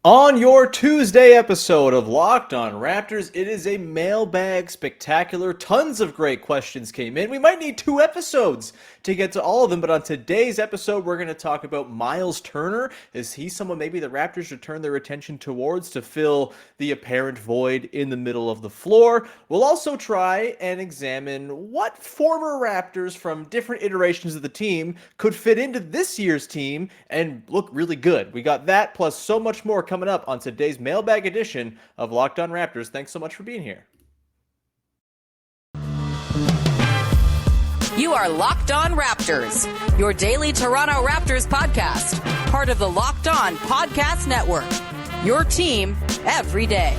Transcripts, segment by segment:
On your Tuesday episode of Locked On Raptors, it is a mailbag spectacular. Tons of great questions came in. We might need 2 episodes to get to all of them, but on today's episode, we're going to talk about Myles Turner. Is he someone maybe the Raptors should turn their attention towards to fill the apparent void in the middle of the floor? We'll also try and examine what former Raptors from different iterations of the team could fit into this year's team and look really good. We got that plus so much more coming up on today's mailbag edition of Locked On Raptors. Thanks so much for being here. You are Locked On Raptors, your daily Toronto Raptors podcast, part of the Locked On Podcast Network, your team every day.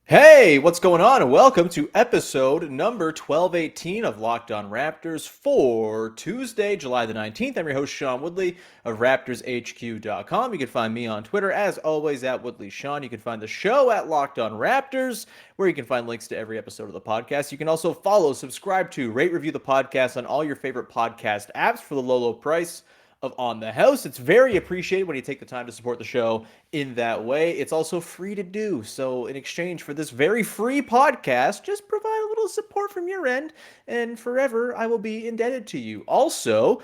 Hey, what's going on? And welcome to episode number 1218 of Locked On Raptors for Tuesday, July the 19th. I'm your host, Sean Woodley of RaptorsHQ.com. You can find me on Twitter, as always, at WoodleySean. You can find the show at Locked On Raptors, where you can find links to every episode of the podcast. You can also follow, subscribe to, rate, review the podcast on all your favorite podcast apps for the low, low price of On the House. It's very appreciated when you take the time to support the show in that way. It's also free to do. So in exchange for this very free podcast, just provide a little support from your end, and forever I will be indebted to you. Also,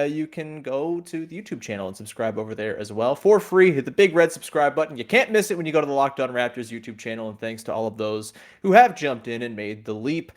you can go to the YouTube channel and subscribe over there as well for free. Hit the big red subscribe button. You can't miss it when you go to the Locked On Raptors YouTube channel, and thanks to all of those who have jumped in and made the leap.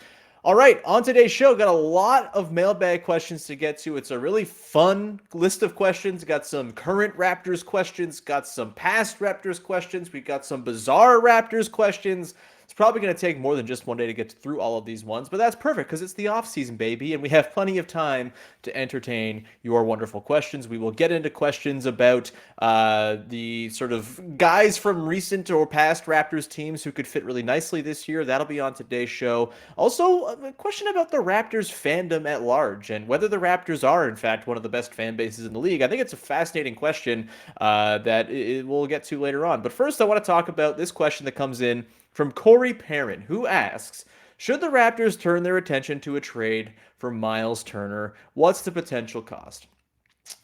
All right, on today's show, got a lot of mailbag questions to get to. It's a really fun list of questions. Got some current Raptors questions, got some past Raptors questions, we got some bizarre Raptors questions. It's probably going to take more than just one day to get through all of these ones, but that's perfect because it's the off-season, baby, and we have plenty of time to entertain your wonderful questions. We will get into questions about the sort of guys from recent or past Raptors teams who could fit really nicely this year. That'll be on today's show. Also, a question about the Raptors fandom at large and whether the Raptors are, in fact, one of the best fan bases in the league. I think it's a fascinating question that we'll get to later on. But first, I want to talk about this question that comes in from Corey Perrin, who asks, should the Raptors turn their attention to a trade for Myles Turner? What's the potential cost?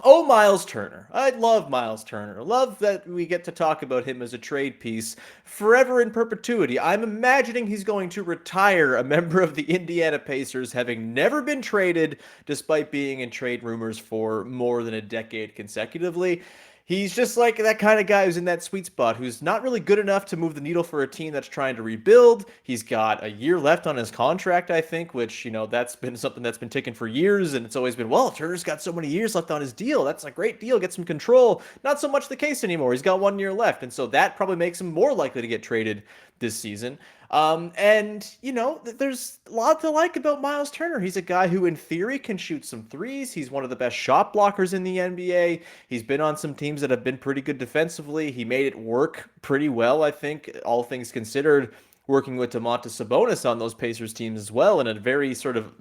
Oh, Myles Turner. I love Myles Turner. Love that we get to talk about him as a trade piece forever in perpetuity. I'm imagining he's going to retire a member of the Indiana Pacers, having never been traded despite being in trade rumors for more than a decade consecutively. He's just like that kind of guy who's in that sweet spot, who's not really good enough to move the needle for a team that's trying to rebuild. He's got a year left on his contract, I think, which, that's been something that's been ticking for years, and it's always been, well, Turner's got so many years left on his deal. That's a great deal. Get some control. Not so much the case anymore. He's got 1 year left, and so that probably makes him more likely to get traded this season. There's a lot to like about Myles Turner. He's a guy who, in theory, can shoot some threes. He's one of the best shot blockers in the NBA. He's been on some teams that have been pretty good defensively. He made it work pretty well, I think, all things considered, working with Domantas Sabonis on those Pacers teams as well, in a very sort of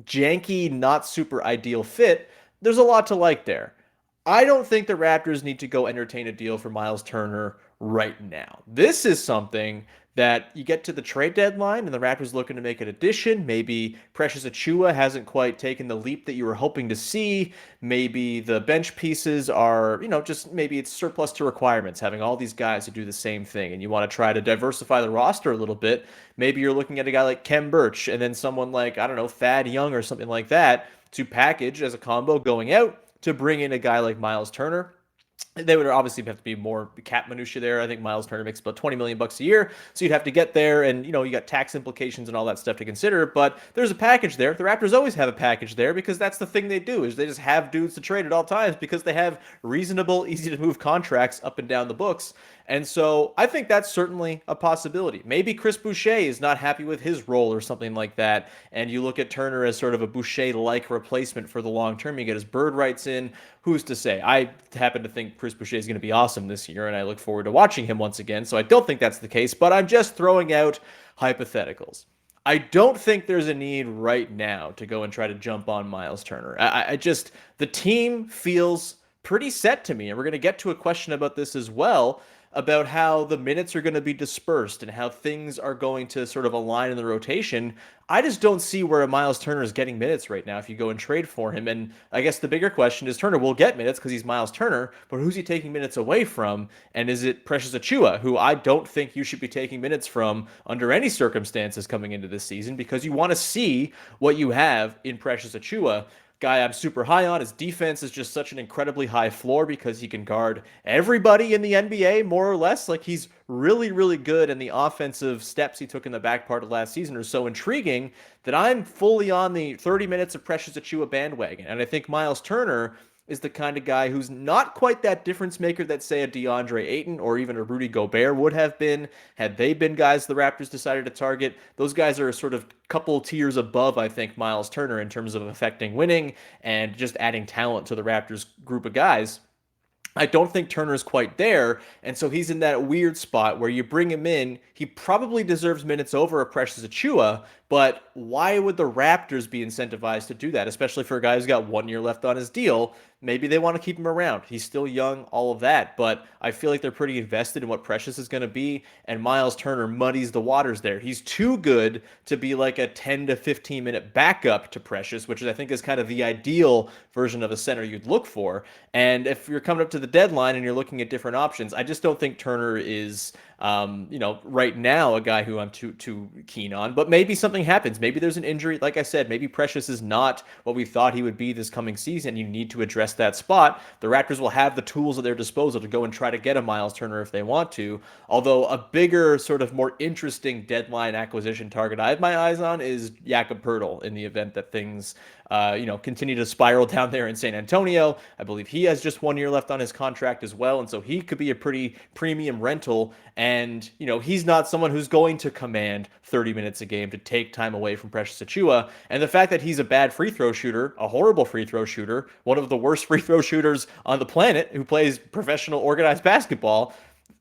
janky, not super ideal fit. There's a lot to like there. I don't think the Raptors need to go entertain a deal for Myles Turner right now. This is something that you get to the trade deadline and the Raptors looking to make an addition. Maybe Precious Achiuwa hasn't quite taken the leap that you were hoping to see. Maybe the bench pieces are, just maybe it's surplus to requirements, having all these guys who do the same thing, and you want to try to diversify the roster a little bit. Maybe you're looking at a guy like Khem Birch and then someone like, I don't know, Thad Young or something like that to package as a combo going out to bring in a guy like Myles Turner. They would obviously have to be more cap minutia there. I think Myles Turner makes about $20 million a year, so you'd have to get there, and you got tax implications and all that stuff to consider. But there's a package there. The Raptors always have a package there because that's the thing they do, is they just have dudes to trade at all times because they have reasonable, easy to move contracts up and down the books. And so I think that's certainly a possibility. Maybe Chris Boucher is not happy with his role or something like that, and you look at Turner as sort of a Boucher-like replacement for the long term. You get his bird rights in. Who's to say? I happen to think Chris Boucher is going to be awesome this year, and I look forward to watching him once again, so I don't think that's the case, but I'm just throwing out hypotheticals. I don't think there's a need right now to go and try to jump on Myles Turner. The team feels pretty set to me, and we're going to get to a question about this as well, about how the minutes are going to be dispersed and how things are going to sort of align in the rotation. I just don't see where a Myles Turner is getting minutes right now if you go and trade for him. And I guess the bigger question is Turner will get minutes because he's Myles Turner, but who's he taking minutes away from? And is it Precious Achiuwa, who I don't think you should be taking minutes from under any circumstances coming into this season because you want to see what you have in Precious Achiuwa. Guy I'm super high on. His defense is just such an incredibly high floor because he can guard everybody in the NBA, more or less. Like, he's really, really good, and the offensive steps he took in the back part of last season are so intriguing that I'm fully on the 30 minutes of Precious Achiuwa bandwagon. And I think Myles Turner is the kind of guy who's not quite that difference maker that, say, a Deandre Ayton or even a Rudy Gobert would have been had they been guys the Raptors decided to target. Those guys are sort of couple tiers above, I think, Myles Turner in terms of affecting winning and just adding talent to the Raptors group of guys. I don't think Turner's quite there, and so he's in that weird spot where you bring him in. He probably deserves minutes over a Precious Achiuwa, but why would the Raptors be incentivized to do that, especially for a guy who's got 1 year left on his deal? Maybe they want to keep him around. He's still young, all of that, but I feel like they're pretty invested in what Precious is going to be, and Myles Turner muddies the waters there. He's too good to be like a 10 to 15 minute backup to Precious, which I think is kind of the ideal version of a center you'd look for. And if you're coming up to the deadline and you're looking at different options, I just don't think Turner is right now a guy who I'm too keen on, but maybe something happens. Maybe there's an injury. Like I said, maybe Precious is not what we thought he would be this coming season. You need to address that spot. The Raptors will have the tools at their disposal to go and try to get a Myles Turner if they want to. Although a bigger, sort of more interesting deadline acquisition target I have my eyes on is Jakob Poeltl in the event that things continue to spiral down there in San Antonio. I believe he has just 1 year left on his contract as well, and so he could be a pretty premium rental. And, he's not someone who's going to command 30 minutes a game to take time away from Precious Achiuwa. And the fact that he's a bad free throw shooter, a horrible free throw shooter, one of the worst free throw shooters on the planet who plays professional organized basketball,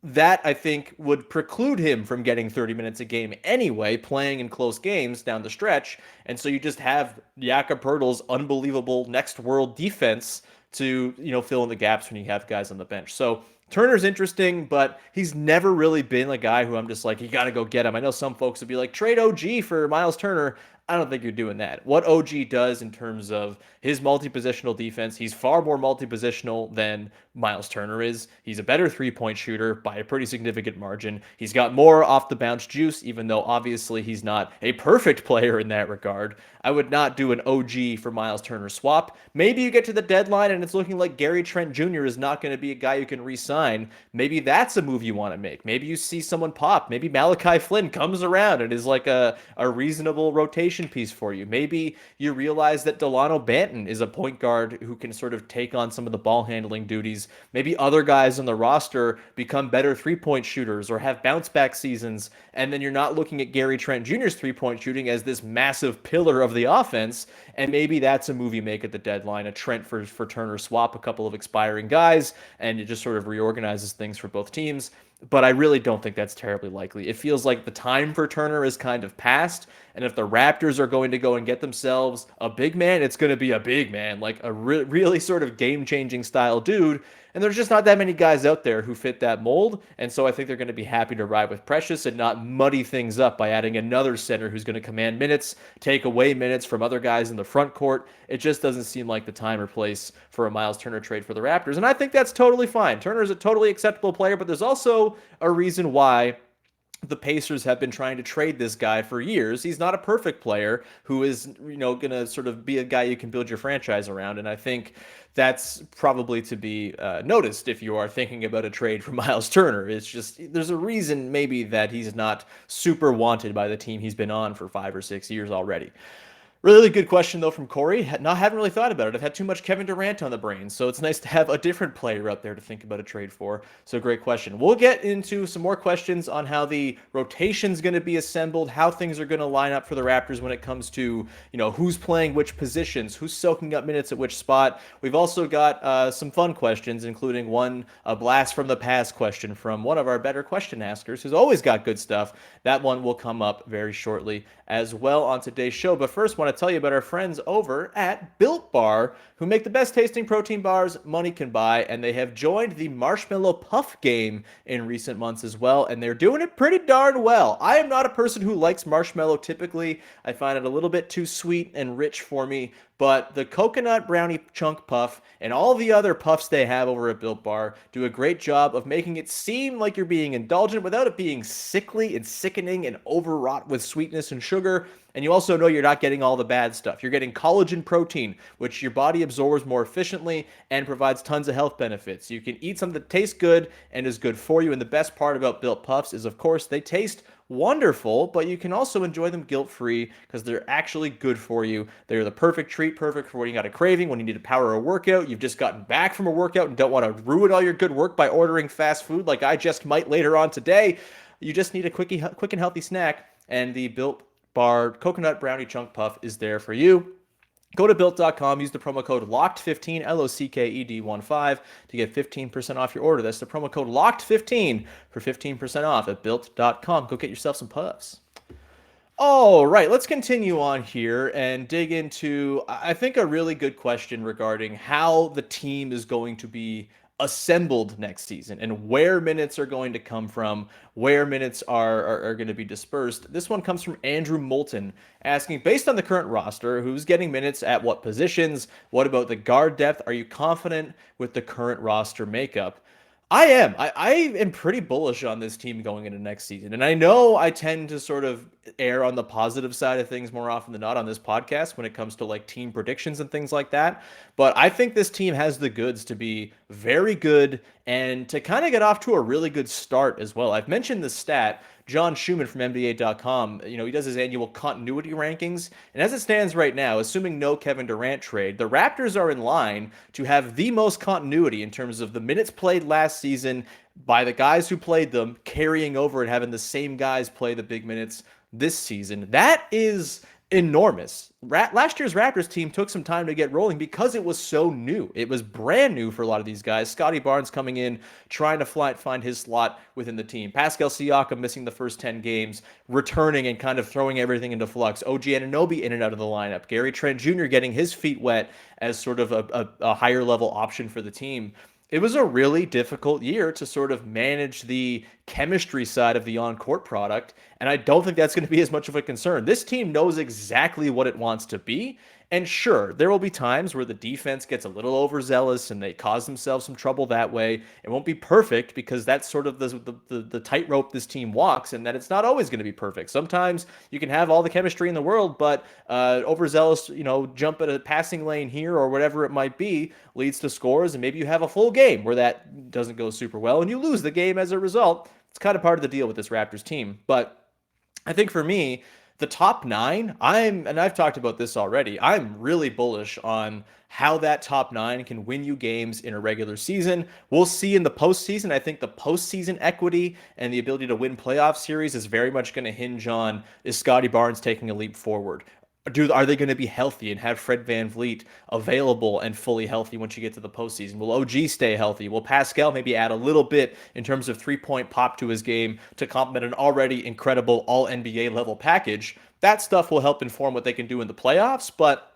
that I think would preclude him from getting 30 minutes a game anyway, playing in close games down the stretch. And so you just have Jakob Poeltl's unbelievable next world defense to, fill in the gaps when you have guys on the bench. So Turner's interesting, but he's never really been a guy who I'm just like, you got to go get him. I know some folks would be like, trade OG for Myles Turner. I don't think you're doing that. What OG does in terms of his multi-positional defense, he's far more multi-positional than Myles Turner is. He's a better three-point shooter by a pretty significant margin. He's got more off-the-bounce juice, even though obviously he's not a perfect player in that regard. I would not do an OG for Myles Turner swap. Maybe you get to the deadline and it's looking like Gary Trent Jr. is not going to be a guy you can re-sign. Maybe that's a move you want to make. Maybe you see someone pop. Maybe Malachi Flynn comes around and is like a reasonable rotation piece for you. Maybe you realize that Delano Banton is a point guard who can sort of take on some of the ball handling duties. Maybe other guys on the roster become better three-point shooters or have bounce back seasons, and then you're not looking at Gary Trent Jr.'s three-point shooting as this massive pillar of the offense, and maybe that's a move you make at the deadline, a Trent for Turner swap, a couple of expiring guys, and it just sort of reorganizes things for both teams. But I really don't think that's terribly likely. It feels like the time for Turner is kind of past, and if the Raptors are going to go and get themselves a big man, it's going to be a big man, like a really sort of game-changing style dude, and there's just not that many guys out there who fit that mold, and so I think they're going to be happy to ride with Precious and not muddy things up by adding another center who's going to command minutes, take away minutes from other guys in the front court. It just doesn't seem like the time or place for a Myles Turner trade for the Raptors, and I think that's totally fine. Turner is a totally acceptable player, but there's also a reason why the Pacers have been trying to trade this guy for years. He's not a perfect player who is, going to sort of be a guy you can build your franchise around. And I think that's probably to be noticed if you are thinking about a trade for Myles Turner. It's just, there's a reason maybe that he's not super wanted by the team he's been on for 5 or 6 years already. Really good question, though, from Corey. Haven't really thought about it. I've had too much Kevin Durant on the brain, so it's nice to have a different player out there to think about a trade for. So great question. We'll get into some more questions on how the rotation's going to be assembled, how things are going to line up for the Raptors when it comes to, who's playing which positions, who's soaking up minutes at which spot. We've also got some fun questions, including a blast from the past question from one of our better question askers, who's always got good stuff. That one will come up very shortly as well on today's show. But first, want want to tell you about our friends over at Built Bar, who make the best tasting protein bars money can buy, and they have joined the Marshmallow Puff game in recent months as well, and they're doing it pretty darn well. I am not a person who likes marshmallow typically. I find it a little bit too sweet and rich for me, but the coconut brownie chunk puff and all the other puffs they have over at Built Bar do a great job of making it seem like you're being indulgent without it being sickly and sickening and overwrought with sweetness and sugar. And you also know you're not getting all the bad stuff. You're getting collagen protein, which your body absorbs more efficiently and provides tons of health benefits. You can eat something that tastes good and is good for you. And the best part about Built Puffs is, of course, they taste wonderful, but you can also enjoy them guilt-free because they're actually good for you. They're the perfect treat, perfect for when you got a craving, when you need to power a workout, you've just gotten back from a workout and don't want to ruin all your good work by ordering fast food like I just might later on today. You just need a quick and healthy snack, and the Built Bar Coconut Brownie Chunk Puff is there for you. Go to Built.com, use the promo code LOCKED15, LOCKED15, to get 15% off your order. That's the promo code LOCKED15 for 15% off at Built.com. Go get yourself some puffs. All right, let's continue on here and dig into, I think, a really good question regarding how the team is going to be assembled next season and where minutes are going to come from, where minutes are going to be dispersed. This one comes from Andrew Moulton asking, based on the current roster, who's getting minutes at what positions? What about the guard depth? Are you confident with the current roster makeup? I am. I am pretty bullish on this team going into next season. And I know I tend to sort of err on the positive side of things more often than not on this podcast when it comes to like team predictions and things like that. But I think this team has the goods to be very good and to kind of get off to a really good start as well. I've mentioned the stat. John Schumann from NBA.com, he does his annual continuity rankings. And as it stands right now, assuming no Kevin Durant trade, the Raptors are in line to have the most continuity in terms of the minutes played last season by the guys who played them carrying over and having the same guys play the big minutes this season. That is enormous. Last year's Raptors team took some time to get rolling because it was so new. It was brand new for a lot of these guys. Scotty Barnes coming in, trying to find his slot within the team. Pascal Siakam missing the first 10 games, returning and kind of throwing everything into flux. OG Anunoby in and out of the lineup. Gary Trent Jr. getting his feet wet as sort of a higher level option for the team. It was a really difficult year to sort of manage the chemistry side of the on-court product, and I don't think that's going to be as much of a concern. This team knows exactly what it wants to be, and sure, there will be times where the defense gets a little overzealous and they cause themselves some trouble that way. It won't be perfect because that's sort of the tightrope this team walks, and that it's not always going to be perfect. Sometimes you can have all the chemistry in the world, but overzealous, jump at a passing lane here or whatever it might be leads to scores, and maybe you have a full game where that doesn't go super well and you lose the game as a result. It's kind of part of the deal with this Raptors team. But I think for me, the top nine, and I've talked about this already, I'm really bullish on how that top nine can win you games in a regular season. We'll see in the postseason. I think the postseason equity and the ability to win playoff series is very much going to hinge on, is Scotty Barnes taking a leap forward? Are they going to be healthy and have Fred VanVleet available and fully healthy once you get to the postseason? Will OG stay healthy? Will Pascal maybe add a little bit in terms of three-point pop to his game to complement an already incredible all-NBA level package? That stuff will help inform what they can do in the playoffs, but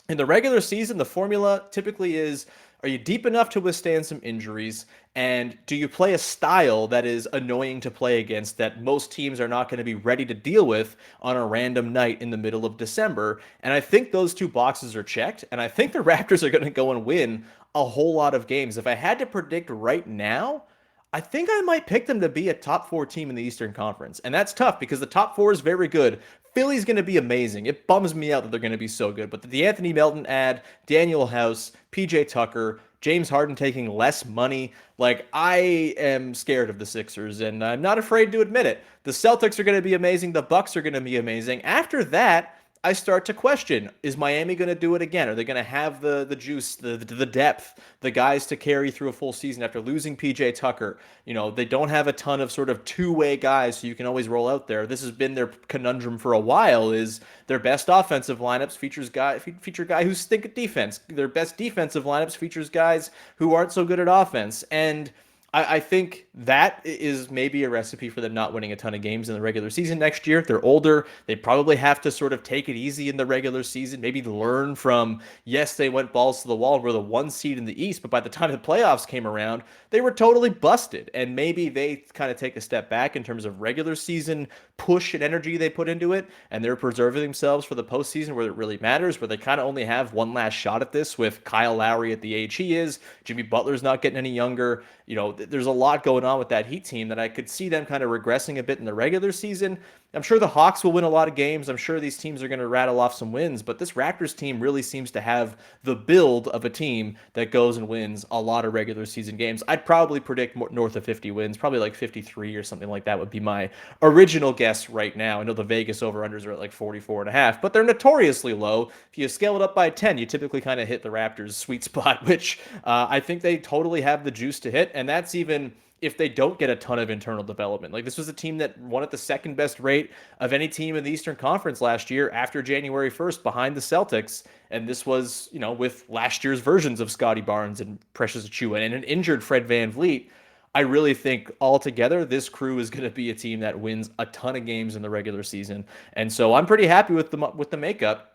in the regular season, the formula typically is, are you deep enough to withstand some injuries? And do you play a style that is annoying to play against that most teams are not going to be ready to deal with on a random night in the middle of December? And I think those two boxes are checked. And I think the Raptors are going to go and win a whole lot of games. If I had to predict right now, I think I might pick them to be a top 4 team in the Eastern Conference. And that's tough because the top 4 is very good. Philly's going to be amazing. It bums me out that they're going to be so good. But the Anthony Melton ad, Daniel House, PJ Tucker, James Harden taking less money. I am scared of the Sixers, and I'm not afraid to admit it. The Celtics are going to be amazing. The Bucks are going to be amazing. After that, I start to question, is Miami going to do it again? Are they going to have the juice, the depth, the guys to carry through a full season after losing PJ Tucker? They don't have a ton of sort of two-way guys so you can always roll out there. This has been their conundrum for a while, is their best offensive lineups feature guy who's stink at defense. Their best defensive lineups features guys who aren't so good at offense. And I think that is maybe a recipe for them not winning a ton of games in the regular season next year. They're older. They probably have to sort of take it easy in the regular season, maybe learn from, yes, they went balls to the wall and were the one seed in the East, but by the time the playoffs came around, they were totally busted. And maybe they kind of take a step back in terms of regular season push and energy they put into it, and they're preserving themselves for the postseason where it really matters, where they kind of only have one last shot at this with Kyle Lowry at the age he is. Jimmy Butler's not getting any younger. There's a lot going on with that Heat team that I could see them kind of regressing a bit in the regular season. I'm sure the Hawks will win a lot of games. I'm sure these teams are going to rattle off some wins, but this Raptors team really seems to have the build of a team that goes and wins a lot of regular season games. I'd probably predict north of 50 wins, probably like 53 or something like that would be my original guess right now. I know the Vegas over-unders are at like 44.5, but they're notoriously low. If you scale it up by 10, you typically kind of hit the Raptors' sweet spot, which I think they totally have the juice to hit, and that's even if they don't get a ton of internal development. Like, this was a team that won at the second best rate of any team in the Eastern Conference last year after January 1st behind the Celtics. And this was, with last year's versions of Scottie Barnes and Precious Achiuwa and an injured Fred VanVleet. I really think altogether this crew is going to be a team that wins a ton of games in the regular season. And so I'm pretty happy with the makeup.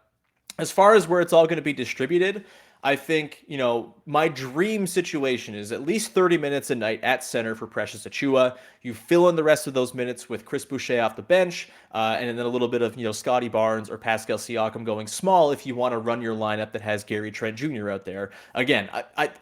As far as where it's all going to be distributed, I think, my dream situation is at least 30 minutes a night at center for Precious Achiuwa. You fill in the rest of those minutes with Chris Boucher off the bench, and then a little bit of, Scottie Barnes or Pascal Siakam going small if you want to run your lineup that has Gary Trent Jr. out there. Again,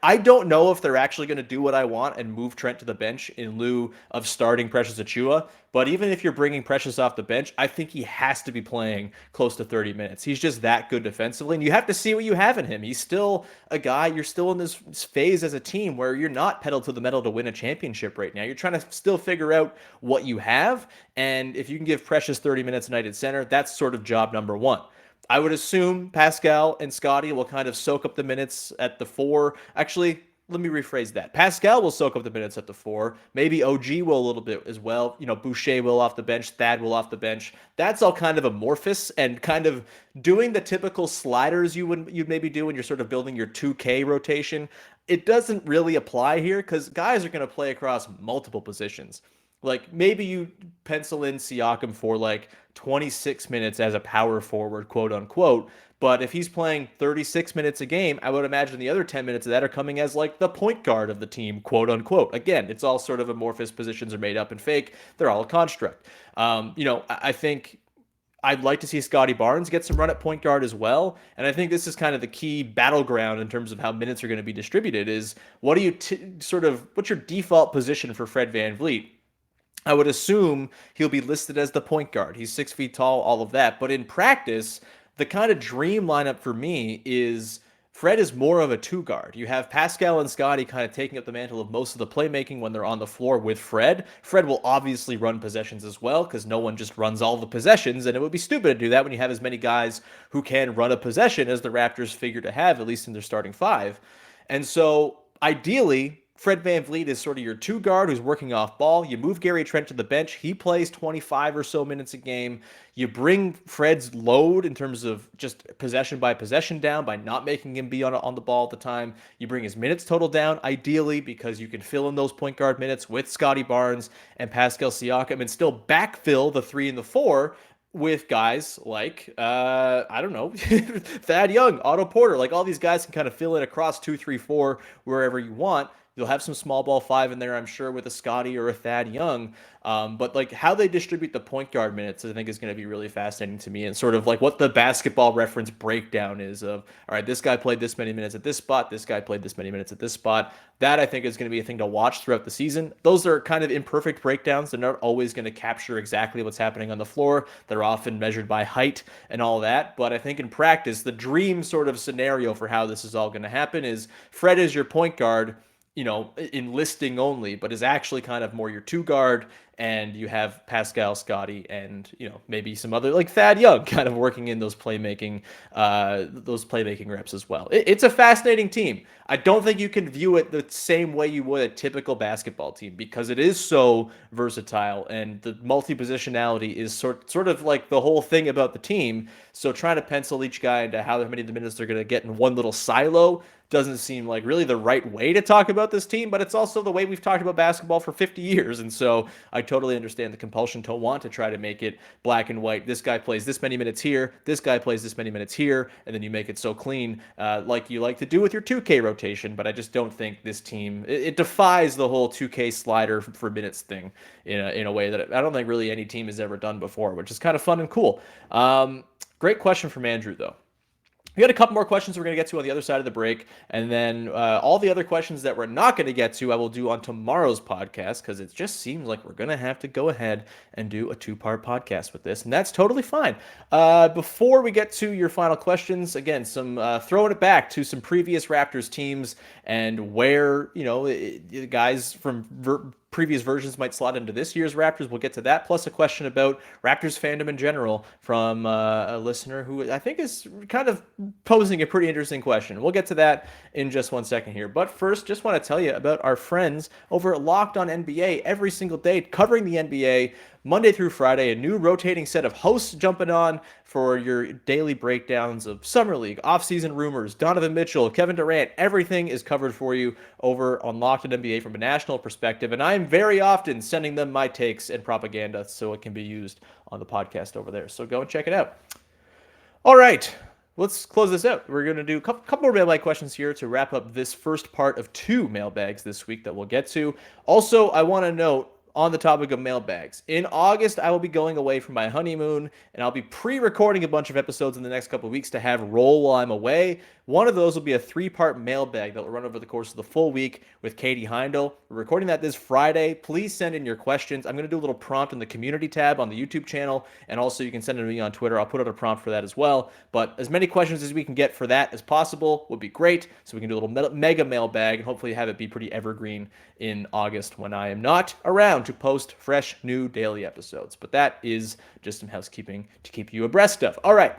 I don't know if they're actually going to do what I want and move Trent to the bench in lieu of starting Precious Achiuwa. But even if you're bringing Precious off the bench, I think he has to be playing close to 30 minutes. He's just that good defensively, and you have to see what you have in him. He's still a guy, you're still in this phase as a team where you're not pedal to the metal to win a championship right now. You're trying to still figure out what you have, and if you can give Precious 30 minutes a night at center, that's sort of job number one. I would assume Pascal and Scottie will kind of soak up the minutes at the four. Actually, let me rephrase that. Pascal will soak up the minutes at the four. Maybe OG will a little bit as well. Boucher will off the bench. Thad will off the bench. That's all kind of amorphous and kind of doing the typical sliders you'd maybe do when you're sort of building your 2K rotation. It doesn't really apply here because guys are going to play across multiple positions. Like, maybe you pencil in Siakam for like 26 minutes as a power forward, quote unquote. But if he's playing 36 minutes a game, I would imagine the other 10 minutes of that are coming as like the point guard of the team, quote unquote. Again, it's all sort of amorphous. Positions are made up and fake. They're all a construct. I think I'd like to see Scottie Barnes get some run at point guard as well. And I think this is kind of the key battleground in terms of how minutes are going to be distributed is what's your default position for Fred VanVleet? I would assume he'll be listed as the point guard. He's 6 feet tall, all of that. But in practice, the kind of dream lineup for me is Fred is more of a two guard. You have Pascal and Scottie kind of taking up the mantle of most of the playmaking when they're on the floor with Fred. Fred will obviously run possessions as well because no one just runs all the possessions, and it would be stupid to do that when you have as many guys who can run a possession as the Raptors figure to have, at least in their starting five. And so ideally, Fred VanVleet is sort of your two guard who's working off ball. You move Gary Trent to the bench. He plays 25 or so minutes a game. You bring Fred's load in terms of just possession by possession down by not making him be on the ball at the time. You bring his minutes total down, ideally, because you can fill in those point guard minutes with Scottie Barnes and Pascal Siakam and still backfill the 3 and the 4 with guys like, Thad Young, Otto Porter. Like, all these guys can kind of fill in across 2, 3, 4 wherever you want. You'll have some small ball 5 in there, I'm sure, with a Scottie or a Thad Young. But like how they distribute the point guard minutes, I think is going to be really fascinating to me, and sort of like what the basketball reference breakdown is of, all right, this guy played this many minutes at this spot, this guy played this many minutes at this spot. That I think is going to be a thing to watch throughout the season. Those are kind of imperfect breakdowns. They're not always going to capture exactly what's happening on the floor. They're often measured by height and all that. But I think in practice, the dream sort of scenario for how this is all going to happen is Fred is your point guard, in listing only, but is actually kind of more your two guard, and you have Pascal, Scottie, and maybe some other like Thad Young kind of working in those playmaking reps as well. It's a fascinating team. I don't think you can view it the same way you would a typical basketball team because it is so versatile, and the multi-positionality is sort of like the whole thing about the team. So trying to pencil each guy into how many of the minutes they're going to get in one little silo, doesn't seem like really the right way to talk about this team, but it's also the way we've talked about basketball for 50 years. And so I totally understand the compulsion to want to try to make it black and white. This guy plays this many minutes here, this guy plays this many minutes here, and then you make it so clean like you like to do with your 2K rotation. But I just don't think this team, it defies the whole 2K slider for minutes thing in a way that I don't think really any team has ever done before, which is kind of fun and cool. Great question from Andrew, though. We got a couple more questions we're going to get to on the other side of the break, and then all the other questions that we're not going to get to I will do on tomorrow's podcast, because it just seems like we're going to have to go ahead and do a two-part podcast with this, and that's totally fine. Before we get to your final questions, again, some throwing it back to some previous Raptors teams and where, the guys from previous versions might slot into this year's Raptors. We'll get to that, plus a question about Raptors fandom in general from a listener who I think is kind of posing a pretty interesting question. We'll get to that in just 1 second here. But first, just want to tell you about our friends over at Locked On NBA. Every single day, covering the NBA, Monday through Friday, a new rotating set of hosts jumping on for your daily breakdowns of Summer League, offseason rumors, Donovan Mitchell, Kevin Durant. Everything is covered for you over on Locked On NBA from a national perspective, and I'm very often sending them my takes and propaganda so it can be used on the podcast over there. So go and check it out. All right, let's close this out. We're going to do a couple more mailbag questions here to wrap up this first part of 2 mailbags this week that we'll get to. Also, I want to note, on the topic of mailbags, in August, I will be going away for my honeymoon, and I'll be pre-recording a bunch of episodes in the next couple of weeks to have roll while I'm away. One of those will be a 3-part mailbag that will run over the course of the full week with Katie Heindel. We're recording that this Friday. Please send in your questions. I'm going to do a little prompt in the community tab on the YouTube channel, and also you can send it to me on Twitter. I'll put out a prompt for that as well. But as many questions as we can get for that as possible would be great, so we can do a little mega mailbag and hopefully have it be pretty evergreen in August when I am not around to post fresh new daily episodes. But that is just some housekeeping to keep you abreast of. All right.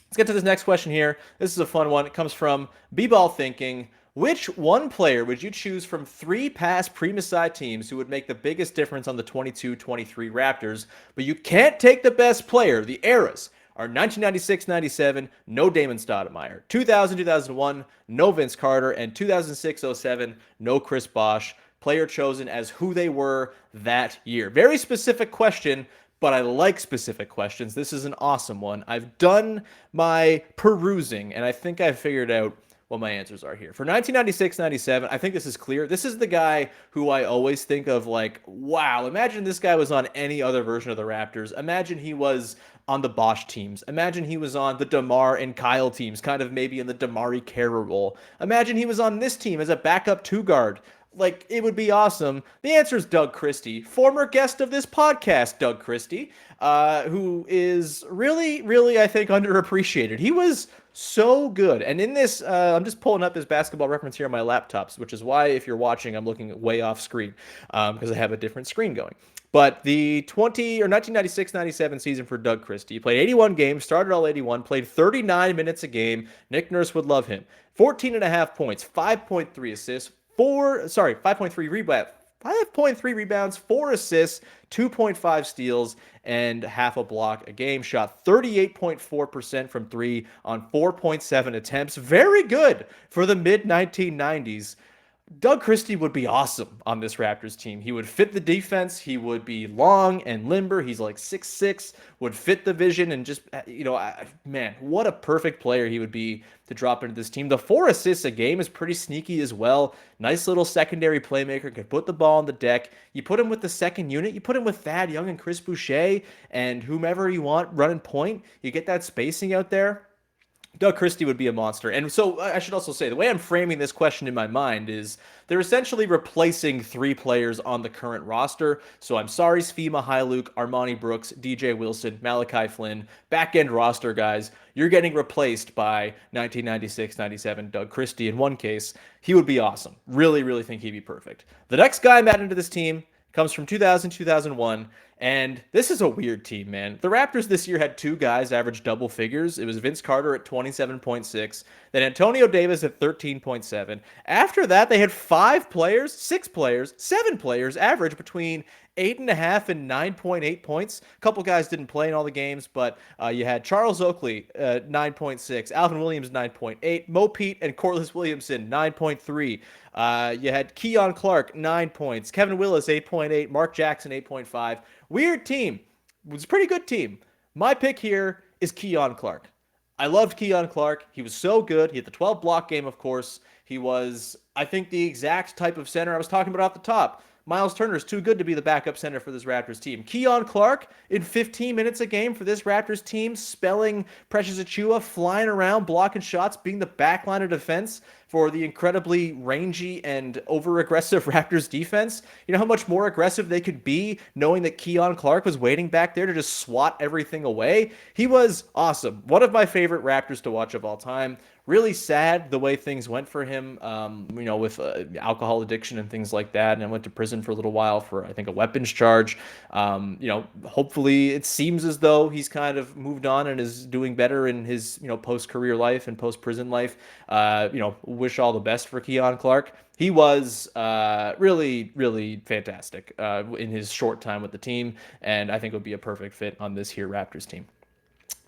Let's get to this next question here. This is a fun one. It comes from B-Ball Thinking. Which one player would you choose from 3 past pre-Masai teams who would make the biggest difference on the 22-23 Raptors? But you can't take the best player. The eras are 1996-97, no Damon Stoudemire. 2000-2001, no Vince Carter. And 2006-07, no Chris Bosh. Player chosen as who they were that year. Very specific question, but I like specific questions. This is an awesome one. I've done my perusing, and I think I've figured out what my answers are here. For 1996-97, I think this is clear. This is the guy who I always think of like, wow, imagine this guy was on any other version of the Raptors. Imagine he was on the Bosh teams. Imagine he was on the DeMar and Kyle teams, kind of maybe in the DeMari Kara role. Imagine he was on this team as a backup 2-guard. Like, it would be awesome. The answer is Doug Christie, former guest of this podcast, Doug Christie, who is really, really, I think, underappreciated. He was so good. And in this, I'm just pulling up his basketball reference here on my laptops, which is why, if you're watching, I'm looking way off screen because I have a different screen going. But the 1996-97 season for Doug Christie, he played 81 games, started all 81, played 39 minutes a game. Nick Nurse would love him. 14.5 points, 5.3 assists, 5.3 rebounds, 4 assists, 2.5 steals, and half a block a game. Shot 38.4% from 3 on 4.7 attempts. Very good for the mid-1990s. Doug Christie would be awesome on this Raptors team. He would fit the defense. He would be long and limber. He's like 6'6", would fit the vision, and just, man, what a perfect player he would be to drop into this team. The 4 assists a game is pretty sneaky as well. Nice little secondary playmaker, could put the ball on the deck. You put him with the second unit. You put him with Thad Young and Chris Boucher and whomever you want running point. You get that spacing out there. Doug Christie would be a monster. And so I should also say, the way I'm framing this question in my mind is they're essentially replacing 3 players on the current roster. So I'm sorry, Svi Mykhailiuk, Armani Brooks, DJ Wilson, Malachi Flynn, back-end roster guys. You're getting replaced by 1996-97 Doug Christie in one case. He would be awesome. Really, really think he'd be perfect. The next guy I'm adding to this team comes from 2000-2001, And this is a weird team, man. The Raptors this year had two guys average double figures. It was Vince Carter at 27.6, then Antonio Davis at 13.7. After that, they had five players, six players, seven players average between 8.5 and 9.8 points. A couple guys didn't play in all the games, but you had Charles Oakley 9.6, Alvin Williams 9.8, Mo Pete and Corliss Williamson 9.3. You had Keon Clark 9 points, Kevin Willis 8.8, Mark Jackson 8.5. Weird team. It was a pretty good team. My pick here is Keon Clark. I loved Keon Clark. He was so good. He had the 12 block game, of course. He was, I think, the exact type of center I was talking about off the top. Myles Turner is too good to be the backup center for this Raptors team. Keon Clark in 15 minutes a game for this Raptors team, spelling Precious Achiuwa, flying around, blocking shots, being the backline of defense for the incredibly rangy and over-aggressive Raptors defense. You know how much more aggressive they could be knowing that Keon Clark was waiting back there to just swat everything away? He was awesome. One of my favorite Raptors to watch of all time. Really sad the way things went for him, with alcohol addiction and things like that. And I went to prison for a little while for, I think, a weapons charge. Hopefully it seems as though he's kind of moved on and is doing better in his, post-career life and post-prison life. Wish all the best for Keon Clark. He was really, really fantastic in his short time with the team, and I think would be a perfect fit on this here Raptors team.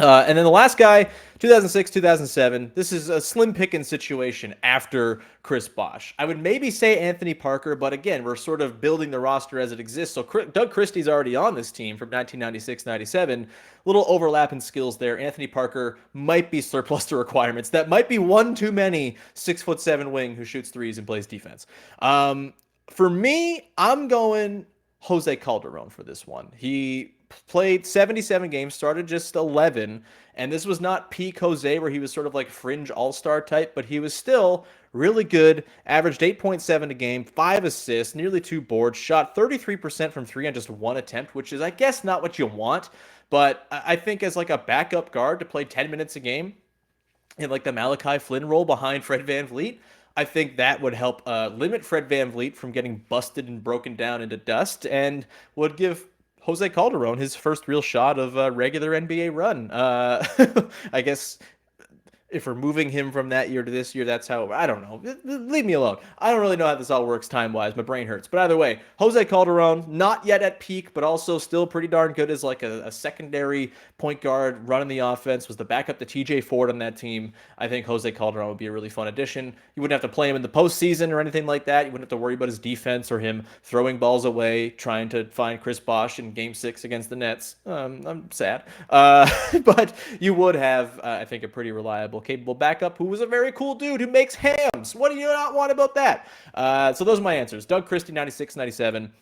And then the last guy, 2006, 2007. This is a slim pickings situation after Chris Bosh. I would maybe say Anthony Parker, but again, we're sort of building the roster as it exists. So Doug Christie's already on this team from 1996-97. Little overlap in skills there. Anthony Parker might be surplus to requirements. That might be one too many 6'7" wing who shoots threes and plays defense. For me, I'm going Jose Calderon for this one. He played 77 games, started just 11, and this was not peak Jose where he was sort of like fringe all-star type, but he was still really good, averaged 8.7 a game, 5 assists, nearly 2 boards, shot 33% from 3 on just 1 attempt, which is, I guess, not what you want, but I think as like a backup guard to play 10 minutes a game in like the Malachi Flynn role behind Fred VanVleet, I think that would help limit Fred VanVleet from getting busted and broken down into dust and would give Jose Calderon his first real shot of a regular NBA run. I guess if we're moving him from that year to this year, that's how, I don't know. Leave me alone. I don't really know how this all works time-wise. My brain hurts. But either way, Jose Calderon, not yet at peak, but also still pretty darn good as like a secondary point guard running the offense, was the backup to TJ Ford on that team. I think Jose Calderon would be a really fun addition. You wouldn't have to play him in the postseason or anything like that. You wouldn't have to worry about his defense or him throwing balls away, trying to find Chris Bosh in Game 6 against the Nets. I'm sad. But you would have, I think, a pretty reliable, capable backup who was a very cool dude who makes hams. What do you not want about that? So those are my answers. Doug Christie, 96, 97.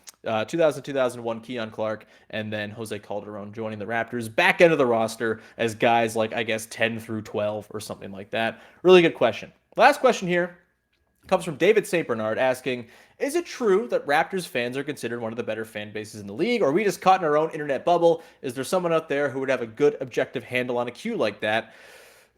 2000, 2001, Keon Clark, and then Jose Calderon joining the Raptors. Back end of the roster as guys like, I guess, 10 through 12 or something like that. Really good question. Last question here comes from David Sapernard asking, is it true that Raptors fans are considered one of the better fan bases in the league, or are we just caught in our own internet bubble? Is there someone out there who would have a good objective handle on a Q like that?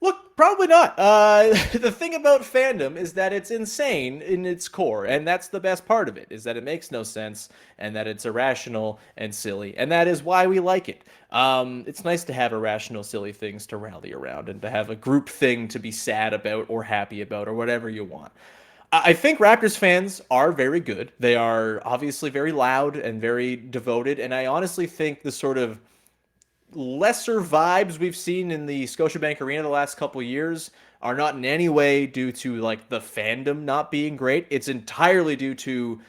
Look, probably not. The thing about fandom is that it's insane in its core, and that's the best part of it, is that it makes no sense, and that it's irrational and silly, and that is why we like it. It's nice to have irrational, silly things to rally around, and to have a group thing to be sad about, or happy about, or whatever you want. I think Raptors fans are very good. They are obviously very loud and very devoted, and I honestly think the sort of lesser vibes we've seen in the Scotiabank Arena the last couple years are not in any way due to like the fandom not being great. It's entirely due to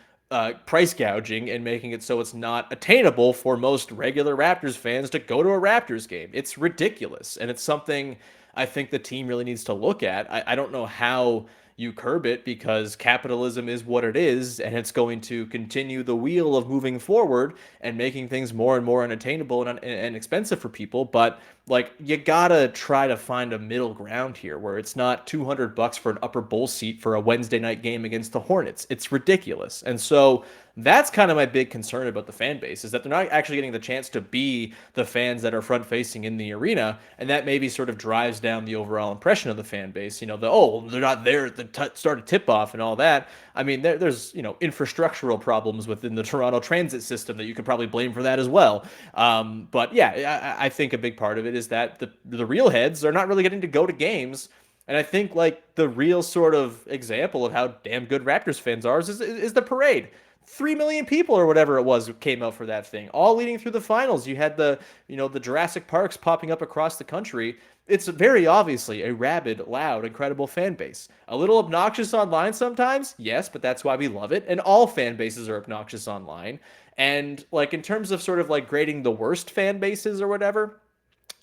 price gouging and making it so it's not attainable for most regular Raptors fans to go to a Raptors game. It's ridiculous, and it's something I think the team really needs to look at. I don't know how you curb it, because capitalism is what it is, and it's going to continue the wheel of moving forward and making things more and more unattainable and expensive for people. But like you gotta try to find a middle ground here where it's not $200 for an upper bowl seat for a Wednesday night game against the Hornets. It's ridiculous. And so that's kind of my big concern about the fan base is that they're not actually getting the chance to be the fans that are front facing in the arena. And that maybe sort of drives down the overall impression of the fan base. They're not there at the start of tip off and all that. I mean, there's, infrastructural problems within the Toronto transit system that you could probably blame for that as well. But yeah, I think a big part of it is that the real heads are not really getting to go to games. And I think like the real sort of example of how damn good Raptors fans are is the parade. 3 million people or whatever it was came out for that thing, all leading through the finals. You had the Jurassic Parks popping up across the country. It's very obviously a rabid, loud, incredible fan base. A little obnoxious online sometimes, yes, but that's why we love it. And all fan bases are obnoxious online. And like in terms of sort of like grading the worst fan bases or whatever,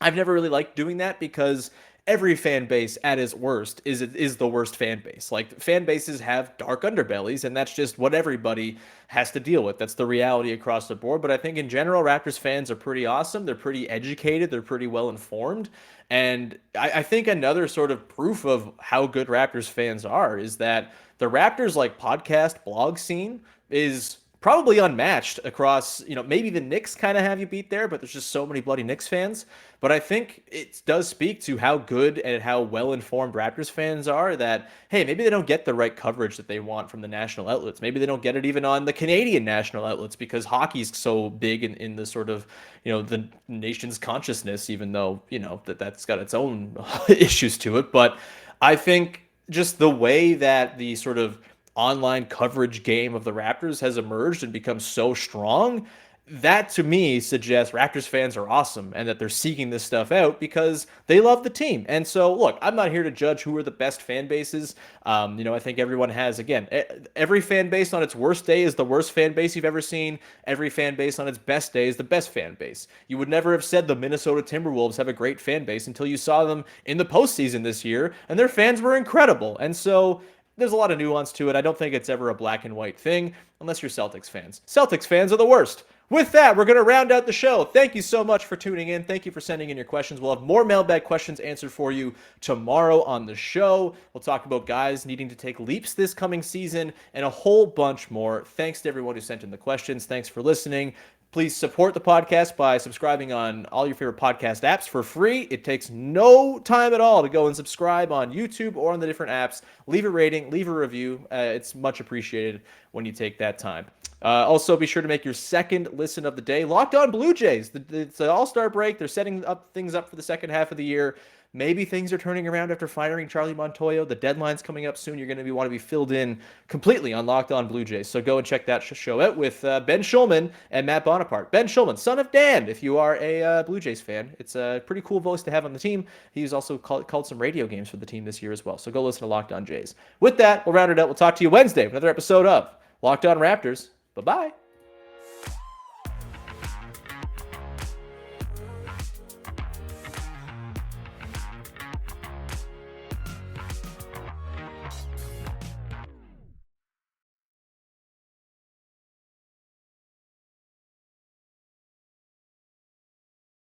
I've never really liked doing that because every fan base at its worst is the worst fan base. Like fan bases have dark underbellies, and that's just what everybody has to deal with. That's the reality across the board. But I think in general, Raptors fans are pretty awesome. They're pretty educated. They're pretty well informed. And I think another sort of proof of how good Raptors fans are is that the Raptors like podcast blog scene is probably unmatched across, maybe the Knicks kind of have you beat there, but there's just so many bloody Knicks fans. But I think it does speak to how good and how well-informed Raptors fans are that, hey, maybe they don't get the right coverage that they want from the national outlets. Maybe they don't get it even on the Canadian national outlets because hockey's so big in the sort of, the nation's consciousness, even though, that's got its own issues to it. But I think just the way that the sort of online coverage game of the Raptors has emerged and become so strong, that to me suggests Raptors fans are awesome and that they're seeking this stuff out because they love the team. And so, look, I'm not here to judge who are the best fan bases. I think everyone has, again, every fan base on its worst day is the worst fan base you've ever seen. Every fan base on its best day is the best fan base. You would never have said the Minnesota Timberwolves have a great fan base until you saw them in the postseason this year, and their fans were incredible. And so there's a lot of nuance to it. I don't think it's ever a black and white thing, unless you're Celtics fans. Celtics fans are the worst. With that, we're going to round out the show. Thank you so much for tuning in. Thank you for sending in your questions. We'll have more mailbag questions answered for you tomorrow on the show. We'll talk about guys needing to take leaps this coming season and a whole bunch more. Thanks to everyone who sent in the questions. Thanks for listening. Please support the podcast by subscribing on all your favorite podcast apps for free. It takes no time at all to go and subscribe on YouTube or on the different apps. Leave a rating, leave a review. It's much appreciated when you take that time. Also, be sure to make your second listen of the day Locked On Blue Jays. It's an all-star break. They're setting things up for the second half of the year. Maybe things are turning around after firing Charlie Montoyo. The deadline's coming up soon. You're going to want to be filled in completely on Locked On Blue Jays. So go and check that show out with Ben Schulman and Matt Bonaparte. Ben Schulman, son of Dan, if you are a Blue Jays fan. It's a pretty cool voice to have on the team. He's also called some radio games for the team this year as well. So go listen to Locked On Jays. With that, we'll round it out. We'll talk to you Wednesday with another episode of Locked On Raptors. Bye-bye.